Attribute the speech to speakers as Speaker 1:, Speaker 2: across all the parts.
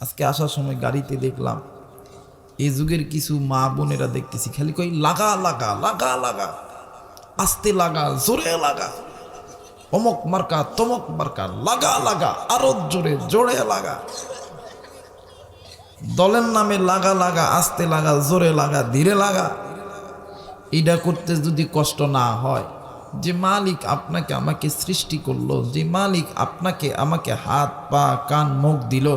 Speaker 1: আজকে আসার সময় গাড়িতে দেখলাম এই যুগের কিছু মা বোনেরা দেখতেছি খালি কই লাগা লাগা লাগা লাগা, আস্তে লাগা, জোরে লাগা, অমক মার্কা তমক মার্কা, লাগা লাগা, আরো জোরে জোরে লাগা। দলের নামে লাগা লাগা, আস্তে লাগা, জোরে লাগা, ধীরে লাগা। এটা করতে যদি কষ্ট না হয়, যে মালিক আপনাকে আমাকে সৃষ্টি করলো, যে মালিক আপনাকে আমাকে হাত পা কান মুখ দিল,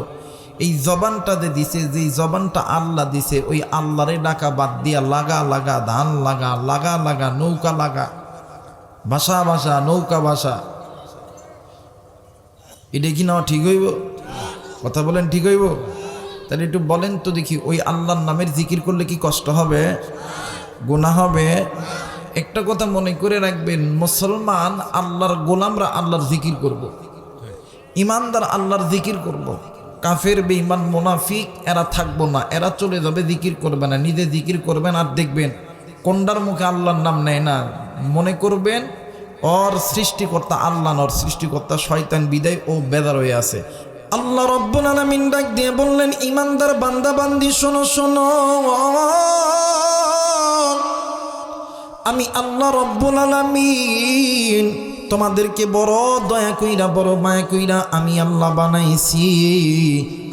Speaker 1: এই জবানটাতে দিছে, যে জবানটা আল্লাহ দিছে, ওই আল্লাহরে ডাকা বাদ দিয়া লাগা লাগা, ধান লাগা, লাগা লাগা, নৌকা লাগা, ভাষা ভাষা, নৌকা ভাষা, এটা কি না ঠিক হইব? কথা বলেন, ঠিক হইব? তাহলে একটু বলেন তো দেখি, ওই আল্লাহর নামের জিকির করলে কি কষ্ট হবে? গুনাহ হবে? একটা কথা মনে করে রাখবেন, মুসলমান আল্লাহর গোলামরা আল্লাহর জিকির করব, ইমানদার আল্লাহর জিকির করব। কাফের বেঈমান মুনাফিক এরা থাকবো না, এরা চলে যাবে, জিকির করবে না, নিজে জিকির করবেন। আর দেখবেন কোনটার মুখে আল্লাহর নাম নেয় না, মনে করবেন ওর সৃষ্টিকর্তা আল্লাহ, ওর সৃষ্টিকর্তা শয়তান, বিদায় ও বেদার হয়ে আছে। আল্লাহ রাব্বুল আলামিন ডাক দিয়ে বললেন, ইমানদার বান্দা বান্দি শোনো শোনো, আমি আল্লাহ রাব্বুল আলামিন তোমাদেরকে বড় দয়া কইরা, বড় মায়া কইরা আমি আল্লাহ বানাইছি।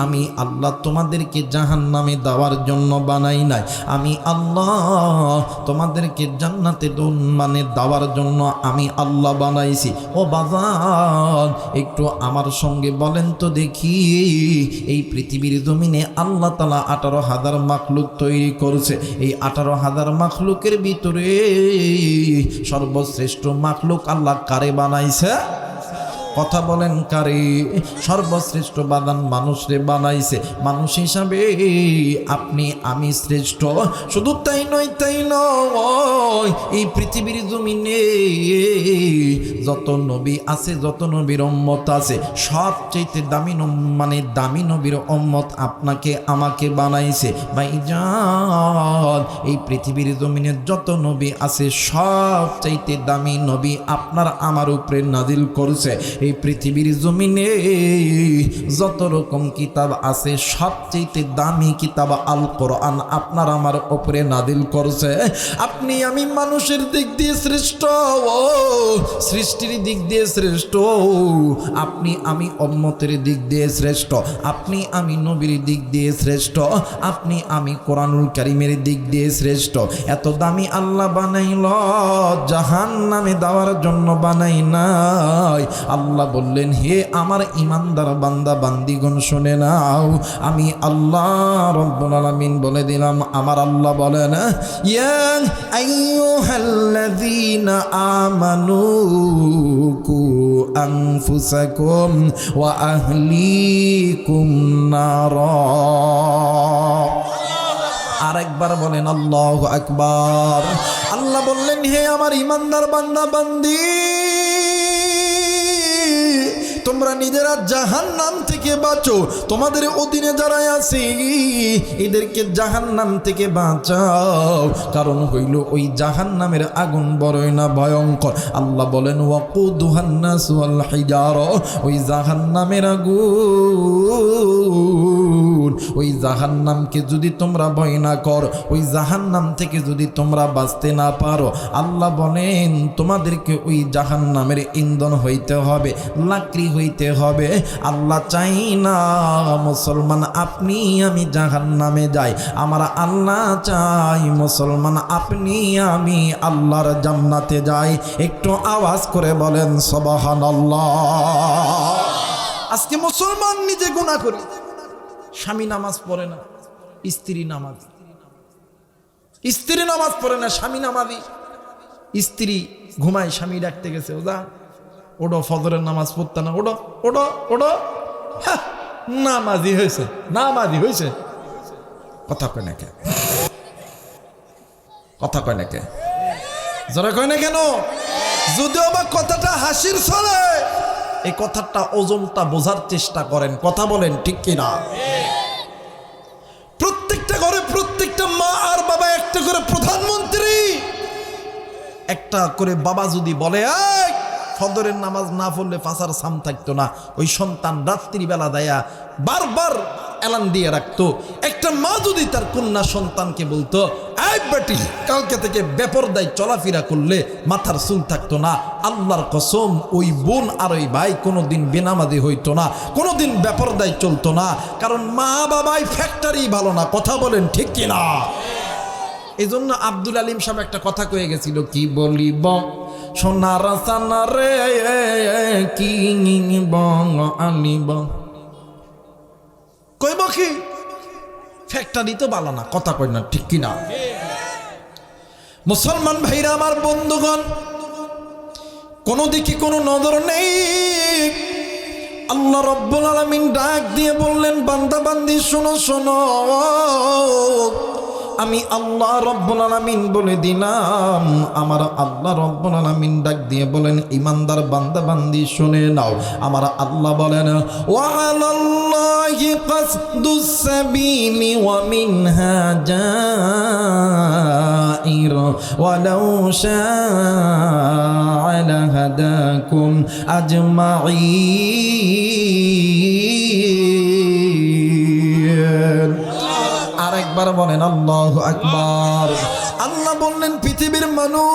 Speaker 1: আমি আল্লাহ তোমাদেরকে জাহান্নামে দেওয়ার জন্য বানাই নাই, আমি আল্লাহ তোমাদেরকে জান্নাতে মানে দেওয়ার জন্য আমি আল্লাহ বানাইছি। ও বাজান, একটু আমার সঙ্গে বলেন তো দেখি, এই পৃথিবীর জমিনে আল্লাহ তাআলা 18,000 মাখলুক তৈরি করেছে। এই 18,000 মাখলুকের ভিতরে সর্বশ্রেষ্ঠ মাখলুক আল্লাহ কারে বানাইছে? কথা বলেন, কারে? সর্বশ্রেষ্ঠ বাদান মানুষরে বানাইছে। মানুষ হিসাবে আপনি আমি শ্রেষ্ঠ। শুধু তাই নয়, তাই নয়, এই পৃথিবীর জমিনে যত নবী আছে, যত নবীর উম্মত আছে, সবচেয়ে দামি মানে দামি নবীর উম্মত আপনাকে আমাকে বানাইছে। ভাইজান, এই পৃথিবীর জমিনে যত নবী আছে, সবচেয়ে দামি নবী আপনার আমার উপরে নাজিল করছে। এই পৃথিবীর জমিনে যত রকম কিতাব আছে, সবচেয়ে দামি কিতাব আল কোরআন আপনার আমার উপরে নাজিল করছে। আপনি আমি মানুষের দিক দিয়ে শ্রেষ্ঠ, সৃষ্টির দিক দিয়ে শ্রেষ্ঠ, আপনি আমি উম্মতের দিক দিয়ে শ্রেষ্ঠ, আপনি আমি নবীর দিক দিয়ে শ্রেষ্ঠ, আপনি আমি কোরআনুল কারীমের দিক দিয়ে শ্রেষ্ঠ। এত দামি আল্লাহ বানাইল, জাহান্নামে দেওয়ার জন্য বানাই নাই। আল্লাহ বললেন, হে আমার ইমানদার বান্দা বান্দিগণ শুনে নাও, আমি আল্লাহ রাব্বুল আলামিন বলে দিলাম, আমার আল্লাহ বলেন, ইয়া আইয়ুহাল্লাযীনা আমানু কু আনফুসাকুম ওয়া আহলিকুম নারা। আরেকবার বলেন আল্লাহু আকবার। আল্লাহ বললেন, হে আমার ইমানদার বান্দা বান্দি, তোমরা নিজেরা জাহান্নাম থেকে বাঁচো, তোমাদের অধীনে যারা আছে এদেরকে জাহান্নাম থেকে বাঁচাও। কারণ হইল ওই জাহান্নামের আগুন বড়ই না ভয়ঙ্কর। আল্লাহ বলেন, ওয়াকুদুহান নাস ওয়াল হিজারা, ওই জাহান্নামের আগুন, ওই জাহান্নামকে যদি তোমরা ভয় না করো, ওই জাহান্নাম থেকে যদি তোমরা বাঁচতে না পারো, আল্লাহ বলেন তোমাদেরকে ওই জাহান্নামের ইন্ধন হইতে হবে, লাকড়ি হইতে হবে। আল্লাহ চাই না মুসলমান আপনি আমি জাহান্নামে যাই, আমার আল্লাহ চাই মুসলমান আপনি আমি আল্লাহর জান্নাতে যাই। একটু আওয়াজ করে বলেন সুবহানাল্লাহ। আজকে মুসলমান নিজে গুনাহ করে, স্বামী নামাজ পড়ে না, স্ত্রী নামাজি, স্ত্রী নামাজ পড়ে না, স্বামী নামাজি, স্ত্রী ঘুমায়, স্বামী ডাকতে গেছে, ওদা ওডো ফজরের নামাজ পড়তে না, ওডো ওডো ওডো, নামাজি হয়েছে, নামাজি হয়েছে। কথা কয় না কে? কথা কয় না কে? যারা কয় না কেন? যদিও বা কথাটা হাসির ছলে, এই কথাটা ওজনটা বোঝার চেষ্টা করেন। কথা বলেন ঠিক কিনা? প্রত্যেকটা ঘরে প্রত্যেকটা মা আর বাবা একটা করে প্রধানমন্ত্রী, একটা করে বাবা যদি বলে, ফজরের নামাজ না পড়লে ফাঁসার সাম থাকতো না, ওই সন্তান রাত্রিবেলা দেয়া বারবার এলান দিয়ে রাখতো। একটা মা যদি তার কন্যা সন্তানকে বলতো, এই বেটি, কালকে থেকে বেপরদায় চলাফেরা করলে মাথার চুল থাকতো না, আল্লাহর কসম ওই বোন আর ওই ভাই কোনোদিন বেনামাজি হইতো না, কোনোদিন বেপরদায় চলতো না। কারণ মা বাবাই ফ্যাক্টরি ভালো না। কথা বলেন ঠিক কিনা? এই জন্য আব্দুল আলিম সাহেব একটা কথা কয়ে গেছিল, কি বলিব সোনার সানারে কি আনিব, কইব কি ফ্যাক্টরি তো ভালো না। কথা কই না ঠিক কিনা? মুসলমান ভাইরা আমার, বন্ধুগণ, কোনো দিকে কোনো নজর নেই। আল্লাহ রাব্বুল আলামিন ডাক দিয়ে বললেন, বান্দা বান্দি শোনো শোনো, আমি আল্লাহ রাব্বুল আলামিন বলে দিলাম। আমার আল্লাহ রাব্বুল আলামিন ডাক দিয়ে বলেন, ইমানদার বান্দা বান্দি শুনে নাও। আমার আল্লাহ বলেন, ওয়া আলাল্লাহি কাসদুস সাবিলি ওয়া মিনহা জাইর ওয়ালাউ শাআ লাহাদাকুম আজমাইন। আরেকবার বলেন আল্লাহু আকবার। আল্লাহ বললেন, পৃথিবীর মানুষ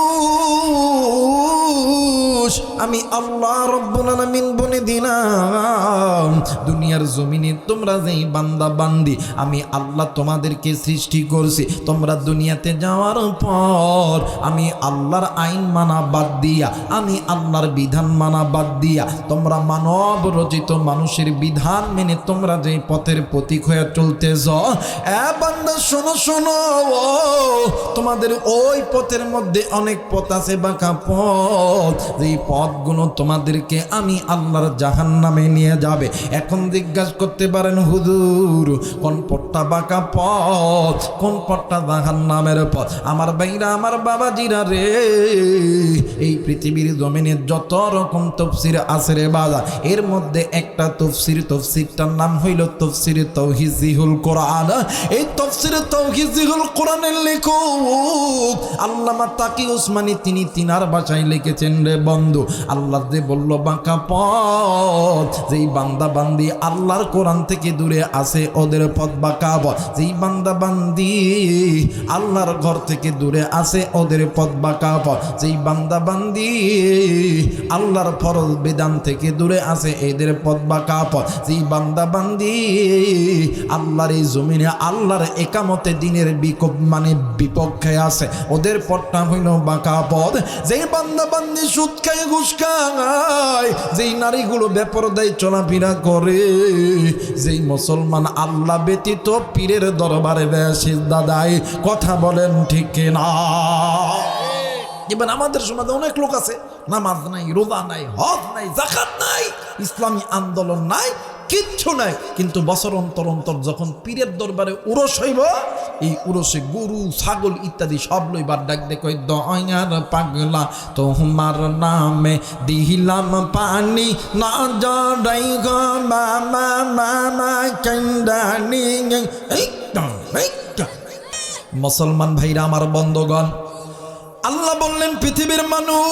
Speaker 1: আমি আল্লাহ রাব্বুল আলামিন বলে দিলাম, দুনিয়ার জমিনে তোমরা যেই বান্দা বান্দি আমি আল্লাহ তোমাদেরকে সৃষ্টি করছি, তোমরা দুনিয়াতে যাওয়ার পর আমি আল্লাহর আইন মানা বাদ দিয়া, আমি আল্লাহর বিধান মানা বাদ দিয়া, তোমরা মানব রচিত মানুষের বিধান মেনে তোমরা যেই পথের প্রতীক হয়ে চলতেছ, বান্দা শোনো শোনো, তোমাদের ওই পথের মধ্যে অনেক পথ আছে, বাঁকা পথ, যেই পথগুলো তোমাদেরকে আমি আল্লাহর জাহান্নামে নিয়ে যাবে। এখন জিজ্ঞাসা করতে পারেন, হুজুর কোন পথটা বাঁকা পথ, কোন পথটা জাহান্নামের পথ? আমার ভাইরা, আমার বাবাজিরা রে, এই পৃথিবীর জমিনে যত রকম তাফসীর আছে রে বাবা, এর মধ্যে একটা তাফসীরটার নাম হইল তাফসীর তাওহীদুল কোরআন। এই তাফসীর তাওহীদুল কোরআনের লেখক আল্লামা তাকি উসমানী, তিনি তিনার ভাষায় লিখেছেন, রে বন্ধু, আল্লাহ যে বলল বাঁকা পথ, যেই বান্দা বান্দি আল্লাহর কোরআন থেকে দূরে আছে ওদের পথ বাঁকা পথ, যেই বান্দা বান্দি আল্লাহর ঘর থেকে দূরে আছে ওদের পথ বাঁকা পথ, যেই বান্দা বান্দি আল্লাহর ফরজ বিধান থেকে দূরে আছে এদের পথ বাঁকা পথ, যেই বান্দা বান্দি আল্লাহর এই জমিনে আল্লাহর একামতে দিনের বিপক্ষে আছে ওদের পথটা হইল বাঁকা পথ। যেই বান্দা বান্দি সুদ খায়, ঘুষ খায়, যেই নারীগুলো বেপরদায় চলাফেরা করে, যেই মুসলমান আল্লাহ ব্যতীত পীরের দরবারে সিজদা দেয়। কথা বলেন ঠিক না? এবার আমাদের সমাজে অনেক লোক আছে, নামাজ নাই, রোজা নাই, হজ নাই, যাকাত নাই, ইসলামী আন্দোলন নাই, কিচ্ছু নাই, কিন্তু বছর অন্তর অন্তর যখন পীরের দরবারে উরস হইব, এই উরসে গরু ছাগল ইত্যাদি সব লইবার ডাক দেখো, দয়ার পাগলা তোমার নামে দিহিলাম পানি, না জড়াই গো মামা মামা কান্দানি। মুসলমান ভাইরা আমার, বন্ধগণ, আল্লাহ বললেন, পৃথিবীর মানুষ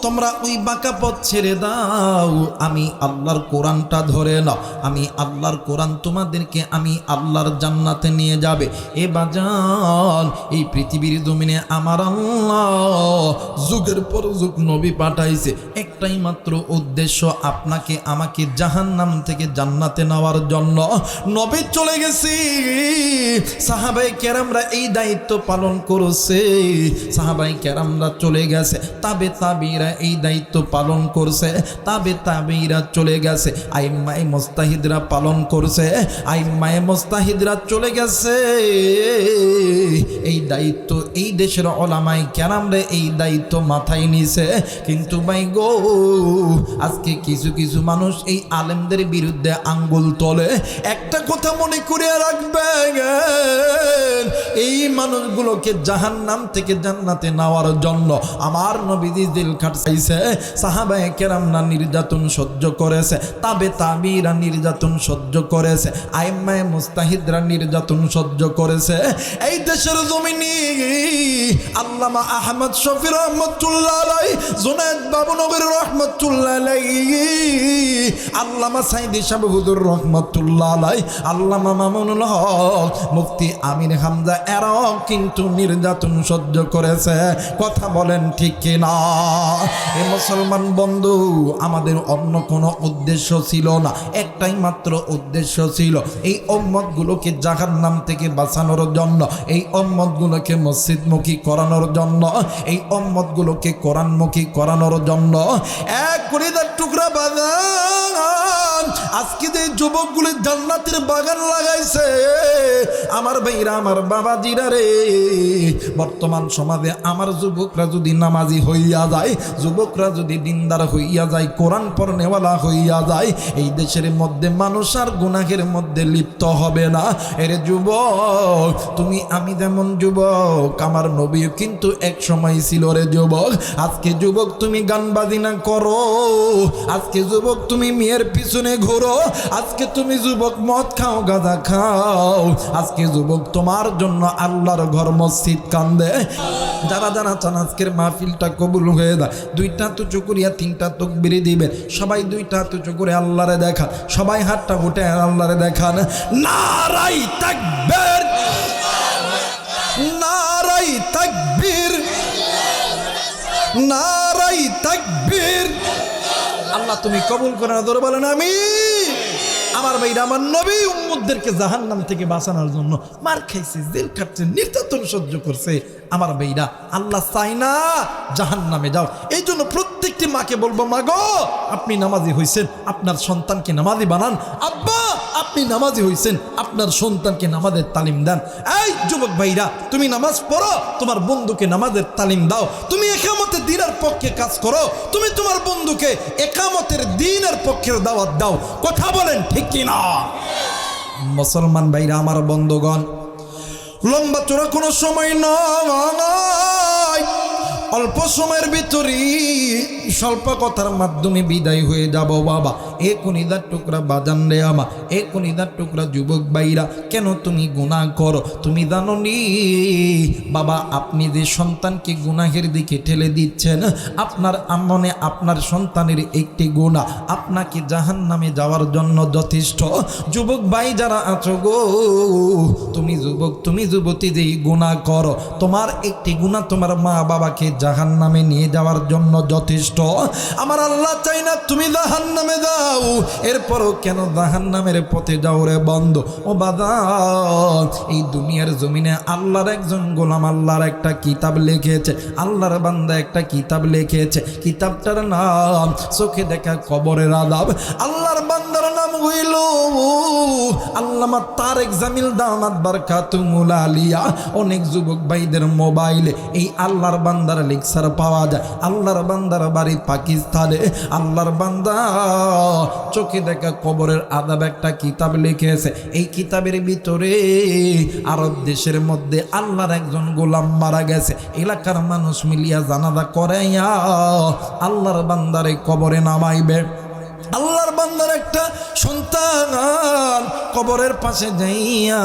Speaker 1: তোমরা ওই বাঁকা পথ ছেড়ে দাও, আমি আল্লাহর কোরআনটা ধরে নাও। আমি আল্লাহর কোরআন তোমাদেরকে আমি আল্লাহর জান্নাতে নিয়ে যাবে। এ বাজান, এই পৃথিবীর জমিনে আমার আল্লাহ যুগের পর যুগ নবী পাঠাইছে, একটাই মাত্র উদ্দেশ্য, আপনাকে আমাকে জাহান্নাম থেকে জান্নাতে নেওয়ার জন্য। নবী চলে গেছে, সাহাবায়ে কেরামরা এই দায়িত্ব পালন করেছে, সাহাবায়ে কেরামরা চলে গেছে, তাবিঈরা এই দায়িত্ব পালন করছে, তাবিঈরা চলে গেছে, আইম্মায়ে মুজতাহিদরা পালন করছে, আইম্মায়ে মুজতাহিদরা চলে গেছে। এই দায়িত্ব এই দেশের উলামায়ে কেরামরা এই দায়িত্ব মাথায় নিছে। কিন্তু ভাই গো, আজকে কিছু কিছু মানুষ এই আলেমদের বিরুদ্ধে আঙ্গুল তোলে। একটা কথা মনে করে রাখবেন, এই মানুষগুলোকে জাহান্নাম থেকে জান্নাতে নেওয়ার জন্য আমার নবীজি দিল খাটছে, সাহাবায়ে সাহাবায়ে কেরামরা নির্যাতন সহ্য করেছে, তাবিঈরা নির্যাতন সহ্য করেছে, আইম্মায়ে মুস্তাহিদরা নির্যাতন সহ্য করেছে। এই দেশের জমিনে আল্লামা আহমদ শফি রহমতুল্লাহ আলাইহি, জুনায়েদ বাবুনগর রহমতুল্লাহ আলাইহি, আল্লামা সাইদি সাহেব হুজুর রহমতুল্লাহ আলাইহি, আল্লামা মামুনুল হক, মুফতি আমির হামজা, এরাও কিন্তু নির্যাতন সহ্য করেছে। কথা বলেন ঠিক কিনা? এ মুসলমান বন্ধু, আমাদের অন্য কোনো উদ্দেশ্য ছিল না, একটাই মাত্র উদ্দেশ্য ছিল, এই উম্মতগুলোকে জাহান্নাম থেকে বাঁচানোর জন্য, এই উম্মতগুলোকে মসজিদমুখী করানোর জন্য, এই উম্মতগুলোকে কোরআনমুখী করানোর জন্য। এক কলিজার টুকরা বাগান আজকে যে যুবকগুলি জান্নাতের বাগান লাগাইছে, আমার ভাইরা, আমার বাবাজিরা রে, বর্তমান সমাজে আমার যুবকরা যদি নামাজি হইয়া যায়, যুবকরা যদি দিনদার হইয়া যায়, কোরআন পড়নেওয়ালা হইয়া যায়, এই দেশের মধ্যে মানুষ আর গুনাহের মধ্যে লিপ্ত হবে না। এর যুবক, তুমি আমি যেমন যুবক, আমার নবীও কিন্তু এক সময় ছিল রে যুবক। আজকে যুবক তুমি গান বাজিনা করো, আজকে যুবক তুমি মেয়ের পিছনে ঘোরো, আজকে তুমি যুবক মদ খাও, গাঁজা খাও, আজকে যুবক তোমার জন্য আল্লাহর ঘর মসজিদ কান্দে। যারা যারা চান আজকের মাহফিলটা কবুল হয়ে যায়, দুইটা তো চুকুরিয়া তিনটা তাকবীর দিবেন, সবাই দুইটা তো চুকুরে আল্লাহরে দেখা, সবাই হাতটা উঠে আল্লাহরে দেখান। নারাই তাকবীর, নারাই তাকবীর, নারাই তাকবীর। আল্লাহ তুমি কবুল করে না, ধরে বলেন আমিন। আমার ভাইরা, আমার নবী উম্মতদেরকে জাহান্নাম থেকে বাঁচানোর জন্য মার খাইছে, জেল খাটছে, নির্যাতন সহ্য করছে। আমার ভাইরা, আল্লাহ চাই না জাহান্নামে যাও। এই জন্য প্রত্যেকটি মাকে বলবো, মা গো, আপনি নামাজি হইছেন, আপনার সন্তানকে নামাজি বানান। আব্বা, আপনি নামাজি হইছেন, আপনার সন্তানকে নামাজের তালিম দেন। এই যুবক ভাইরা, তুমি নামাজ পড়ো, তোমার বন্ধুকে নামাজের তালিম দাও। তুমি একামতের দ্বীনের পক্ষে কাজ করো, তুমি তোমার বন্ধুকে একামতের দ্বীনের পক্ষে দাওয়াত দাও। কথা বলেন ঠিক কিনা? মুসলমান ভাইরা, আমার বন্ধুগণ, লম্বা চোরা কোনো সময় নয়, অল্প সময়ের ভিতরে স্বল্প কথার মাধ্যমে বিদায় হয়ে যাব বাবা। এ কলিজার টুকরা বাজান রে আমার, এ কলিজার টুকরা যুবক ভাইরা, কেন তুমি গুনাহ করো? তুমি জানো নি বাবা, আপনি যে সন্তানকে গুনাহের দিকে ঠেলে দিচ্ছেন, আপনার মনে আপনার সন্তানের একটি গুনাহ আপনাকে জাহান্নামে যাওয়ার জন্য যথেষ্ট। যুবক ভাই যারা আছো গো, তুমি যুবক, তুমি যুবতী যেই গুনাহ করো, তোমার একটি গুনাহ তোমার মা বাবাকে জাহান্নামে নিয়ে যাওয়ার জন্য যথেষ্ট। আমার আল্লাহ চাই না তুমি জাহান্নামে যাও, এরপরও কেন জাহান্নামের পথে যাও রে বন্ধু ও বাদান? এই দুনিয়ার জমিনে আল্লাহর একজন গোলাম আল্লাহর একটা কিতাব লিখেছে, আল্লাহর বান্দা একটা কিতাব লিখেছে, কিতাবটার নাম চোখে দেখা কবরের আযাব। আল্লাহর বান্দার নাম হইল আল্লামা তারেক জামিল দামাত বারকাতুহুল আলিয়া। অনেক যুবক ভাইদের মোবাইলে এই আল্লাহর বান্দার লেকচার পাওয়া যায়। আল্লাহর বান্দার বাড়ি পাকিস্তানে, আল্লাহর বান্দা চোখে দেখা কবরের আযাব একটা কিতাব লিখেছে। এই কিতাবের ভিতরে আরব দেশের মধ্যে আল্লাহর একজন গোলাম মারা গেছে, এলাকার মানুষ মিলিয়া জানাজা করাইয়া আল্লাহর বান্দারে কবরে নামাইবে। আল্লাহর বান্দার একটা সন্তান কবরের পাশে যাইয়া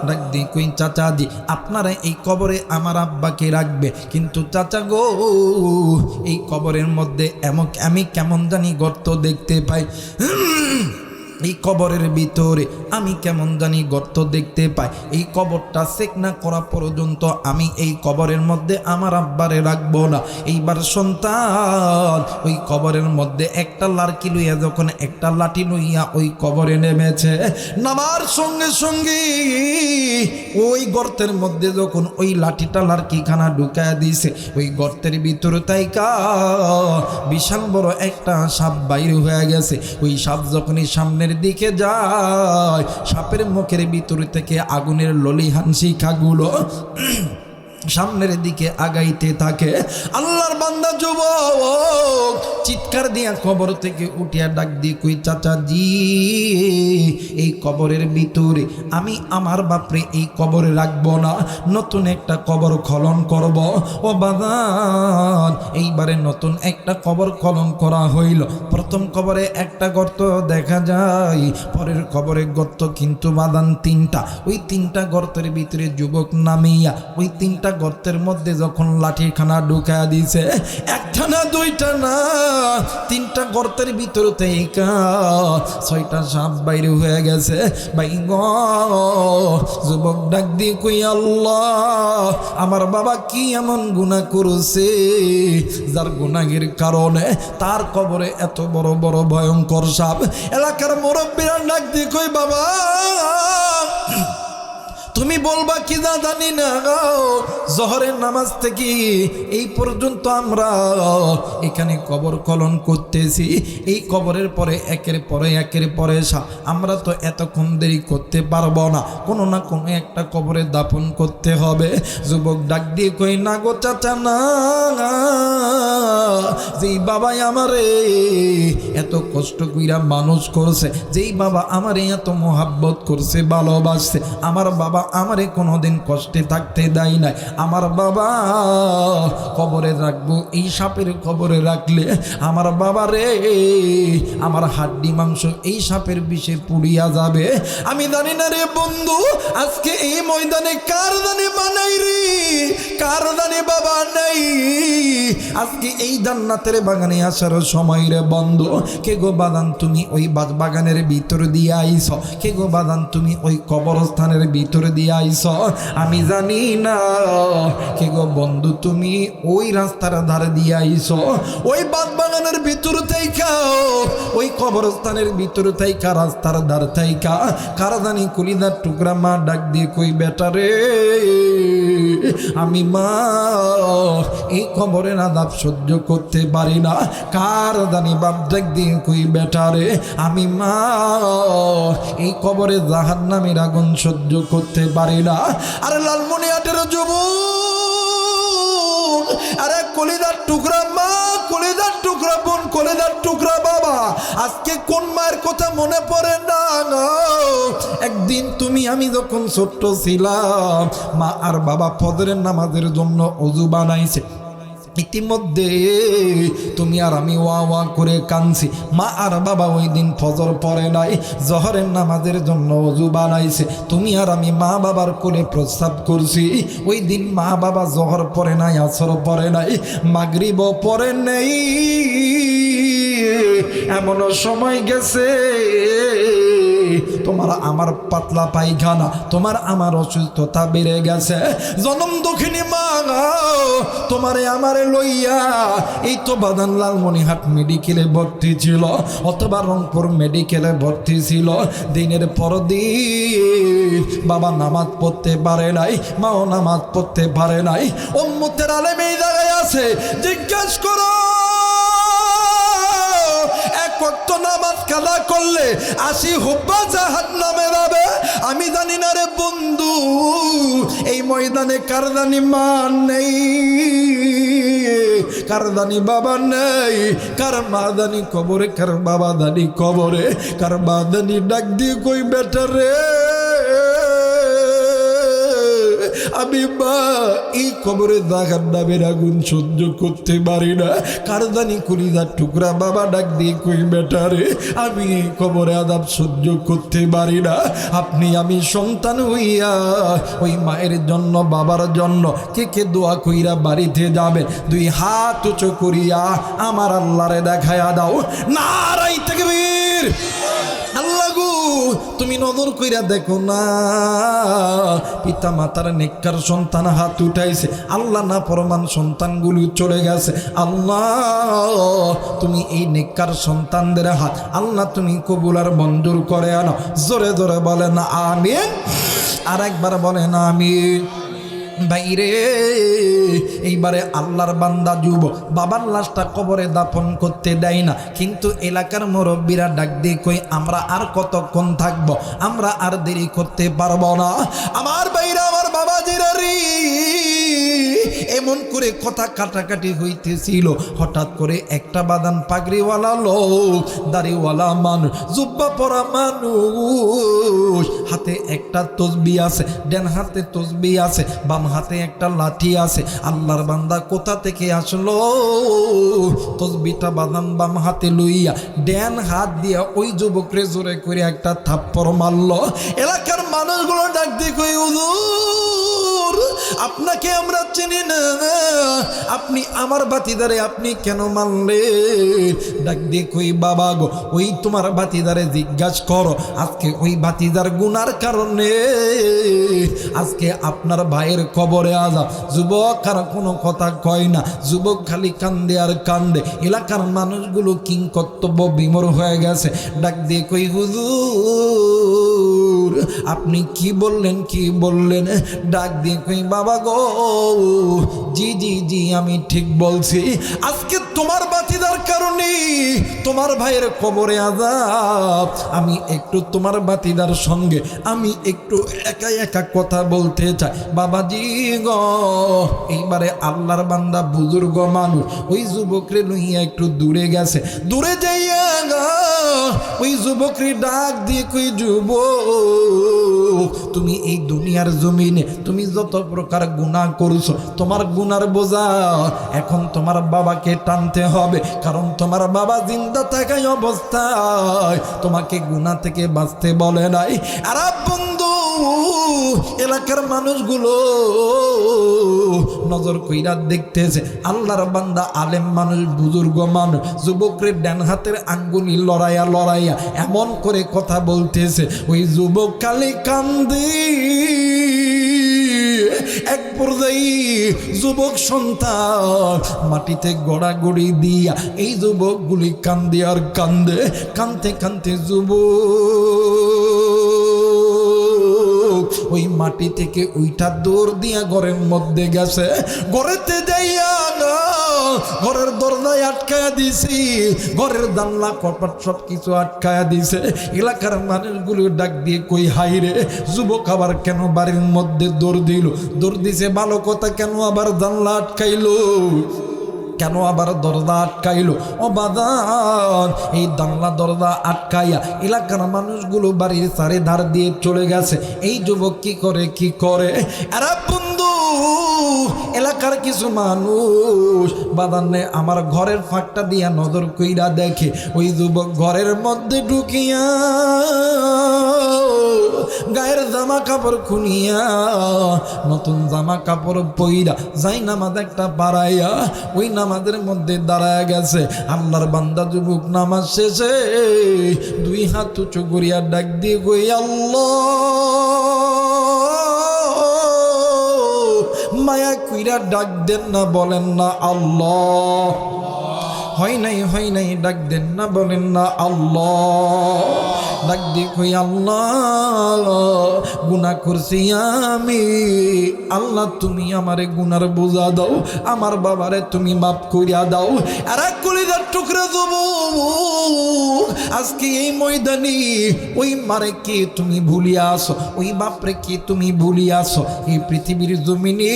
Speaker 1: ডাক দি, কই চাচা জি, আপনারা এই কবরে আমার আব্বাকে রাখবে, কিন্তু চাচা গো, এই কবরের মধ্যে আমি কেমন জানি গর্ত দেখতে পাই, এই কবরের ভিতরে আমি কেমন জানি গর্ত দেখতে পাই। এই কবরটা চেক না করা পর্যন্ত আমি এই কবরের মধ্যে আমার আব্বারে রাখবো না। এইবার সন্তান ওই কবরের মধ্যে একটা লাঠি লইয়া, যখন একটা লাঠি লইয়া ওই কবরে নেমেছে, নামার সঙ্গে সঙ্গে ওই গর্তের মধ্যে যখন ওই লাঠিখানা ঢুকায় দিয়েছে, ওই গর্তের ভিতরে তাইকা বিশাল বড় একটা সাপ বাইর হয়ে গেছে। ওই সাপ যখনই সামনে দিকে যায়, সাপের মুখের ভিতর থেকে আগুনের ললিহান শিখাগুলো সামনের দিকে আগাইতে থাকে। আল্লাহর বান্দা যুবক চিৎকার দিয়া কবর থেকে উঠিয়া ডাক দিয়ে, কই চাচা জি, এই কবরের ভিতরে আমি আমার বাপরে এই কবরে রাখবো না, নতুন একটা কবর খনন করব। ও বাদান, এইবারে নতুন একটা কবর খনন করা হইল। প্রথম কবরে একটা গর্ত দেখা যায়, পরের কবরে গর্ত কিন্তু বাদান তিনটা। ওই তিনটা গর্তের ভিতরে যুবক নামিয়া ওই তিনটা গর্তের মধ্যে যখন লাঠিখানা ঢুকা দিছে, একটা না দুইটা না, তিনটা গর্তের ভিতরে থেকে 6টা সাপ বাইরে হয়ে গেছে। ভাই গো, যুবক ডাক দিয়ে কই, আল্লাহ, আমার বাবা কি এমন গুনাহ করেছে যার গুনাহের কারণে তার কবরে এত বড় বড় ভয়ঙ্কর সাপ। এলাকার মুরব্বীরা ডাক দিয়ে কই, বাবা তুমি বলবা কি না জানি না, জোহরের নামাজ থেকে এই পর্যন্ত আমরা এখানে কবর খনন করতেছি। এই কবরের পরে একের পরে আমরা তো এতক্ষণ দেরি করতে পারবো না, কোনো না কোনো একটা কবরে দাফন করতে হবে। যুবক ডাক দিয়ে কই, না গো চাচা না, যেই বাবাই আমারে এত কষ্ট কইরা মানুষ করছে, যেই বাবা আমারে এত মোহাব্বত করছে, ভালোবাসছে, আমার বাবা আমারে কোনোদিন কষ্টে থাকতে দেয় নাই। আমার বাবা কবরে রাখবো, এই সাপের কবরে রাখলে আমার বাবা রে, আমার হাড্ডি মাংস এই সাপের বিষে পুড়িয়া যাবে। আমি জানি না রে বন্ধু, আজকে এই ময়দানে কার দানে বানাই রে, কার দানে বাবা নাই। আজকে এই জান্নাতের বাগানে আসার সময় রে বন্ধু, কে গো বাদান তুমি ওই বাগানের ভিতর দিয়ে আইছ, কে গো বাদান তুমি ওই কবরস্থানের ভিতর দিয়ে আইছ, আমি জানি না। কে গো বন্ধু তুমি ওই রাস্তার ধারে দিয়ে আইছ, ওই বাগানের ভিতর থাইকা, ওই কবরস্থানের ভিতর থাইকা, রাস্তার ধার থাইকা, কার জানি কলিজার টুকরা মা ডাক দিয়ে কই, বেটা রে, আমি মা এই কবরের আযাব সহ্য করতে পারি না। কার জানি বাপ ডাক দিয়ে কই, বেটা রে, আমি মা এই কবরে জাহান্নামের আগুন সহ্য করতে পারি না। আরে লালমনিরহাটের যুবক, আরে কলিজার টুকরা মা, কলিজার টুকরা বোন, কলিজার টুকরা বাবা, আজকে কোন মায়ের কথা মনে পড়ে না? একদিন তুমি আমি যখন ছোট্ট ছিলাম, মা আর বাবা ফজরের নামাজের জন্য ওযু বানাইছে। ইতিমধ্যে তুমি আর আমি ওয়া ওয়া করে কাঁদছি। মা আর বাবা ওই দিন ফজর পড়ে নাই, জহরের নামাজের জন্য ওযু বানাইছে। তুমি আর আমি মা বাবার কোলে প্রস্রাব করছি। ওই দিন মা বাবা জহর পড়ে নাই, আসর পড়ে নাই, মাগরিবও পড়ে নেই। এমন সময় গেছে তোমার আমার পাতলা পায়খানা, তোমার আমার অসুস্থতা বেড়ে গেছে। জনম দক্ষিণী মা তোমারে আমারে লইয়া এই তো বাদান লালমনিরহাট মেডিকেলে ভর্তি ছিল, অথবা রংপুর মেডিকেলে ভর্তি ছিল। দিনের পর দিন বাবা নামাজ পড়তে পারে নাই, মাও নামাজ পড়তে পারে নাই। উম্মতের আলেম এই জায়গায় আছে, জিজ্ঞেস করো এক ওয়াক্ত নামাজ কাজা করলে 80 হুব্বা জাহান্নামে যাবে। আমি জানি না রে বন্ধু, এই ময়দানে কারদানি মা নেই, কারদানি বাবা নেই, কার মা দানি কবরে, কার বাবা দানি কবরে, কার মা দানি ডাক দিয়ে কই, বেটা রে, আমি মা এই কবরে জাহান্নামের আগুন সহ্য করতে পারি না। কার জানি কলিজার টুকরা বাবা ডাক দিয়ে কই, বেটা রে, আমি এই কবরে আযাব সহ্য করতে পারি না। আপনি আমি সন্তান হইয়া ওই মায়ের জন্য, বাবার জন্য কে কে দোয়া কইরা বাড়িতে যাবে, 2 হাত উঁচু করিয়া আমার আল্লাহরে দেখায়া দাও। নারাই তাকবীর। আল্লাহ গো, তুমি নজর কইরা দেখো না, পিতা মাতার নেককার সন্তান হাত উঠাইছে, আল্লাহ না ফরমান সন্তানগুলো চলে গেছে। আল্লাহ তুমি এই নেককার সন্তানদের হাত আল্লাহ তুমি কবুল আর মঞ্জুর করে আনো। জোরে জোরে বলেন আমিন, আর একবার বলেন আমিন। বাইরে এইবারে আল্লাহর বান্দা যুবক বাবার লাশটা কবরে দাফন করতে দেয় না, কিন্তু এলাকার মুরব্বীরা ডাক দিয়ে কই, আমরা আর কতক্ষণ থাকবো, আমরা আর দেরি করতে পারবো না। আমার বাইরে আমার বাবা জিরারি এমন করে কথা কাটাকাটি হইতেছিল, হঠাৎ করে একটা বাদান পাগড়িওয়ালা লোক, দাড়িওয়ালা মানুষ, জুব্বা পরা মানুষ, হাতে একটা তসবি আছে, ডান হাতে তসবি আছে, বাম হাতে একটা লাঠি আছে। আল্লাহর বান্দা কোথা থেকে আসলো? তসবিটা বাদান বাম হাতে লইয়া ডান হাত দিয়া ওই যুবকরে জোরে করে একটা থাপ্পড় মারল। এলাকার মানুষগুলো ডাক দিয়ে কই, হুজুর আপনাকে আমরা চিনি না, আপনি আমার বাতিদারে আপনি কেন মানলেন? ডাক দিয়ে কই, বাবা গো, ওই তোমার বাতিদারে জিজ্ঞাসা করো, আজকে ওই বাতিদার গুনার কারণে আজকে আপনার ভাইয়ের কবরে আযাব। যুবক আর কোনো কথা কয় না, যুবক খালি কান্দে আর কান্দে। এলাকার মানুষগুলো কিং কর্তব্য বিমর হয়ে গেছে। ডাক দিয়ে কই, হুজুর আপনি কি বললেন, কি বললেন? ডাক দিয়ে কই, বাবা গো, জি জি জি আমি ঠিক বলছি, আজকে তোমার বাতিদার কারণে তোমার ভাইয়ের কবরে আযাব। আমি একটু তোমার বাতিদার সঙ্গে আমি একটু একা একা কথা বলতে চাই। বাবাজি গো, এইবারে আল্লাহর বান্দা বুজুর্গ মানুষ ওই যুবকরে লইয়া একটু দূরে গেছে। দূরে যাইয়া ওই যুবকরে ডাক দিয়ে কই, যুবক তুমি এই দুনিয়ার জমিনে তুমি যত প্রকার গুনাহ করছো, তোমার গুনার বোঝা এখন তোমার বাবাকে টানতে হবে, কারণ তোমার বাবা জিন্দা থাকাই অবস্থায় তোমাকে গুনাহ থেকে বাঁচতে বলে নাই। আর বন্ধু, এলাকার মানুষগুলো নজর কইরা দেখতেছে আল্লাহর বান্দা আলেম মানুষ, বুজুর্গ মানুষ, যুবকের ডান হাতের আঙ্গুলি লড়াইয়া লড়াইয়া এমন করে কথা বলতেছে। ওই যুবক কালি কান্দি। এক পর্যায়ে যুবক সন্তান মাটিতে গড়াগড়ি দিয়া এই যুবকগুলি কান্দে আর কান্দে। কানতে কানতে যুবক ওই মাটি থেকে উইঠা দৌড় দিয়া ঘরের মধ্যে গেছে। ঘরেতে যাইয়া ঘরের দরজায় আটকায়া দিছি, ঘরের জানলা কপাট সব কিছু আটকায়া দিছে। এলাকার মানুষগুলো ডাক দিয়ে কই, হাই রে, যুবক আবার কেন বাড়ির মধ্যে দৌড় দিল? দৌড় দিছে ভালো কথা, কেন আবার জানলা আটকাইলো, কেন আবার দরজা আটকাইলো? ও বাদান, এই জানলা দরজা আটকাইয়া এলাকার মানুষগুলো বাড়ির চারিধার দিয়ে চলে গেছে। এই যুবক কি করে, কি করে? আরে বন্ধু, এলাকার কিছু মানুষ বাদানে আমার ঘরের ফাঁকটা দিয়া নজর কইরা দেখে ওই যুবক ঘরের মধ্যে ঢুকিয়া গায়ের জামা কাপড় খুনিয়া নতুন জামা কাপড় পইরা যাই নামাজ একটা পাড়াইয়া ওই নামাজের মধ্যে দাঁড়ায় গেছে। আল্লাহর বান্দা যুবক নামাজ শেষে দুই হাত উঁচু করিয়া ডাক দিয়ে কই, আল্লাহ মায়া কইরা ডাক দেন না, বলেন না আল্লাহ। হয় নাই ডাক দেন না, বলেন না আল্লাহ। ডাক দিয়ে কই, আল্লাহ গুনাহ করছি আমি, আল্লাহ তুমি আমারে গুনার বোঝা দাও, আমার বাবারে তুমি মাফ করিয়া দাও। আর এক কলিজার টুকরা যুবক আজকে এই ময়দানে ওই মারে কে তুমি ভুলিয়া আসো, ওই বাপরে কে তুমি ভুলিয়া আসো? এই পৃথিবীর জমিনে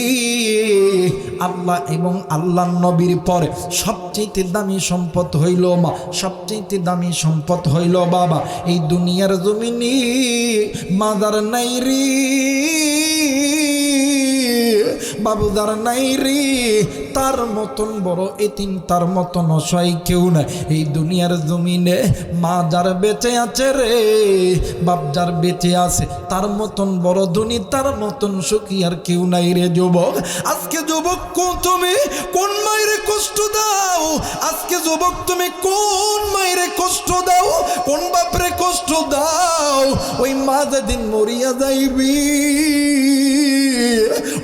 Speaker 1: আল্লাহ এবং আল্লাহ নবীর পরে সবচেয়ে দামি সম্পদ হইল মা, সবচেয়ে দামি সম্পদ হইল বাবা। এই দুনিয়ার জমিনে মাদার নাই রে, বাবুদার নাই রে, তার মতন বড় এতিম, তার মতন অসহায় কেউ নাই এই দুনিয়ার জমিনে। মা যার বেঁচে আছে রে, বাপ যার বেঁচে আছে, তার মতন বড় ধনী, তার মতন সুখী আর কেউ নাই রে যুবক। আজকে যুবক তুমি কোন মায়ের কষ্ট দাও? আজকে যুবক তুমি কোন মায়ের কষ্ট দাও, কোন বাপরে কষ্ট দাও? ওই মা যেদিন মরিয়া যাইবি,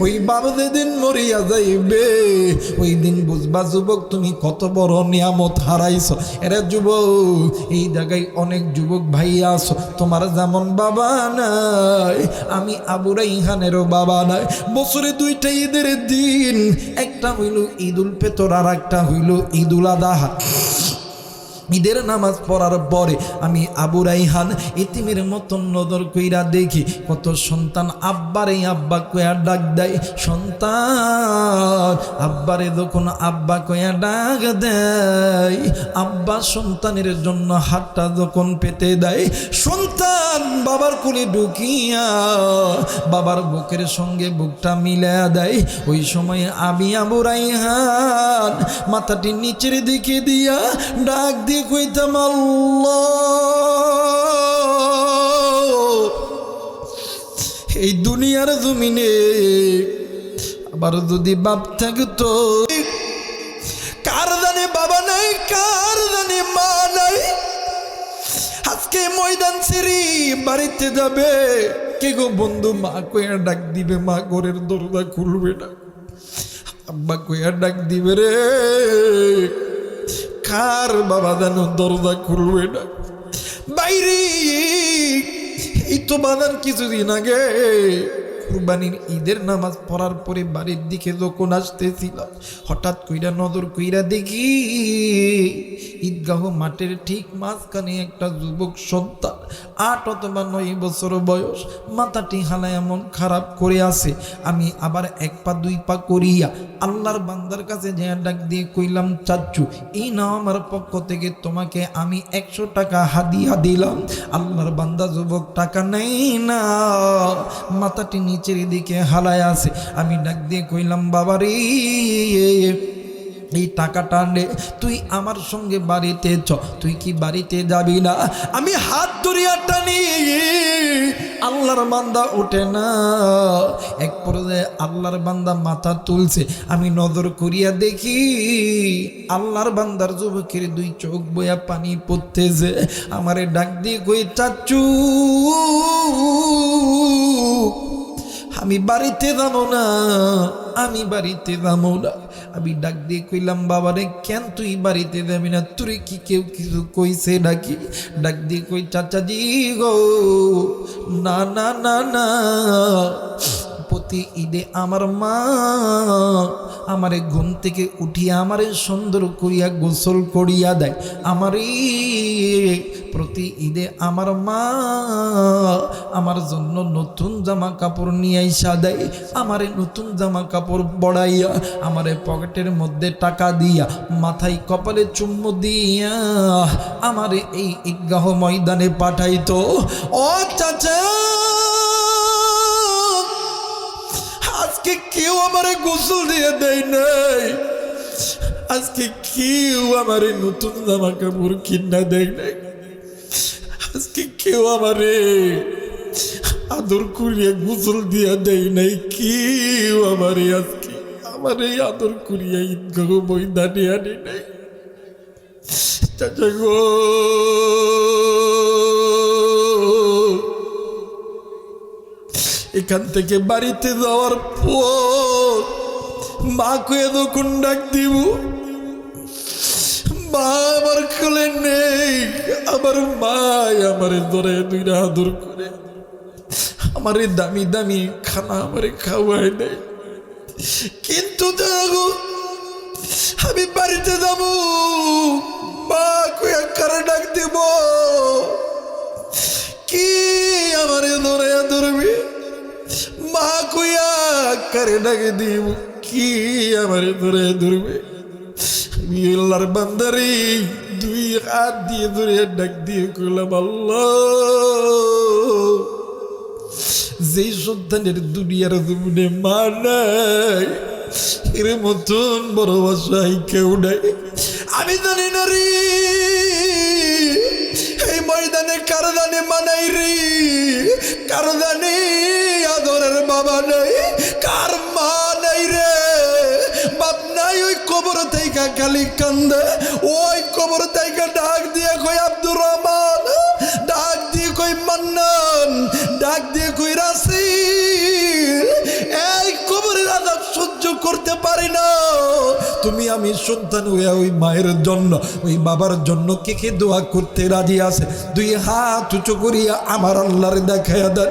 Speaker 1: ওই বাবা যেদিন মরিয়া যাইবে, ওই দিন বুঝবা যুবক তুমি কত বড় নিয়ামত হারাইছো। এরা যুবক, এই জায়গায় অনেক যুবক ভাই আছো, তোমার যেমন বাবা নাই, আমি আবু রাইহানেরও বাবা নাই। বছরে দুইটা ঈদের দিন, একটা হইল ঈদুল ফিতর আর একটা হইল ঈদুল আযহা। ঈদের নামাজ পড়ার পরে আমি আবু রাইহান ইতিমের মতন নজর কইরা দেখি কত সন্তান আব্বারে আব্বা কয়া ডাক দেয়। সন্তান আব্বারে যখন আব্বা কয়া ডাক দেয়, আব্বা সন্তানের জন্য হাতটা যখন পেতে দেয়, সন্তান বাবার কোলে ঢুকিয়া বাবার বুকের সঙ্গে বুকটা মিলায়া দেয়। ওই সময় আমি আবু রাইহান মাথাটি নিচের দিকে দিয়া ডাক দিয়ে কইতাম, আল্লাহ, এই দুনিয়ার জমিনে আবার যদি বাপ থাকতো, কার জানে বাবা নাই, কার জানে মা নাই, আজকে ময়দান ছেড়ে বাড়িতে যাবে, কে গো বন্ধু মা কইয়া ডাক দিবে, মা ঘরের দরজা খুলবে না, আব্বা কইয়া ডাক দিবে রে, কার বাবা যেন দরজা খুলবে না। বাইরে এই তো বাজার কিছুদিন আগে কুরবানির ঈদের নামাজ পড়ার পরে বাড়ির দিকে যখন আসতেছিলাম, হঠাৎ কইরা নজর কইরা দেখি ঈদগাহ মাঠের ঠিক মাঝখানে একটা যুবক সন্তান 8 অথবা 9 বছর বয়স, মাথাটি হালা এমন খারাপ করে আছে। আমি আবার 1 পা 2 পা করিয়া আল্লাহর বান্দার কাছে যে ডাক দিয়ে কইলাম, চাচ্চু এই নাও আমার পক্ষ থেকে তোমাকে আমি 100 টাকা হাদিয়া দিলাম। আল্লাহর বান্দা যুবক টাকা নেই না, মাথাটি নিচের দিকে হালায় আছে। আমি ডাক দিয়ে কইলাম, বাবারে এই টাকাটা নে, তুই আমার সঙ্গে বাড়িতে চ, তুই কি বাড়িতে যাবি না? আমি হাত ধরিয়া টানি, আল্লাহর বান্দা ওঠে না। এক পর্যায়ে আল্লাহর বান্দা মাথা তুলছে, আমি নজর করিয়া দেখি আল্লাহর বান্দার যুবকের 2 চোখ বয়া পানি পড়তেছে। আমারে ডাক দিয়ে কই, চাচ্চু আমি বাড়িতে যাবো না, আমি বাড়িতে যাবো না। আমি ডাক দিয়ে কইলাম, বাবারে কেন তুই বাড়িতে যাবি না? তুই কি কেউ কিছু কইছে নাকি? ডাক দিয়ে কই, চাচাজি গো, না না না না, প্রতি ঈদে আমার মা আমারে ঘুম থেকে উঠিয়া আমারে সুন্দর করিয়া গোসল করিয়া দেয়। আমারে প্রতি ঈদে আমার মা আমার জন্য নতুন জামা কাপড় নিয়ে আইসা দেয়। আমারে নতুন জামা কাপড় পরাইয়া আমারে পকেটের মধ্যে টাকা দিয়া মাথায় কপালে চুম্বু দিয়া আমারে এই ঈদগাহ ময়দানে পাঠাইতো। ও চাচা, আজকে কেউ আমারে গোসল দিয়ে দেয় নাই, আজকে কেউ আমারে নতুন জামা কাপড় কিনা দেয় নাই, আজকে কেউ আমারে আদর করিয়া গোসল দিয়া দেয় নাই, কেউ আমারে আজকে আমারে আদর করিয়া ঈদগাহ ময়দানে আনে নাই। চাচা গো, এখান থেকে বাড়িতে যাওয়ার পর মা কয়ে যখন ডাক দিব, মা আমার কোলে নেই। আমার মা আমারে ধরে 2 আদর করে আমারে দামি দামি খানা আমারে খাওয়ায় নেয়। কিন্তু দেখো আমি বাড়িতে যাব, মা কয়ে কারে ডাক দিব, কি আমারে ধরে ধরবি? মা কইয়া কারে ডাকে দিব, কি আমারে ধরে ধরবে? আমি আল্লাহর বান্দারে 2 হাত দিয়ে ধরে ডাক দিয়ে কইলাম, আল্লাহ, যে সন্তানের দুনিয়ার জমিনে মা নাই, এর মতন বড় বাসায় কেউ নাই। আমি জানি না রে এই ময়দানে কার জানে মানাই রে, কার জানে আদরের বাবা নাই, কার মা নাই রে, বাপ নাই। ওই কবর থেকে খালি কান্দে, ওই কবর থেকে ডাক দিয়ে কই আব্দুর রহমান, ডাক দিয়ে কই মান্নান, ডাক দিয়ে কই রাসিল, এই কবরের আযাব সহ্য করতে পারি না। তুমি আমি সন্তান হইয়া ওই মায়ের জন্য, ওই বাবার জন্য কে কে দোয়া করতে রাজি আছে? 2 হাত উঁচু করিয়া আমার আল্লাহর দেখাইয়া দেন।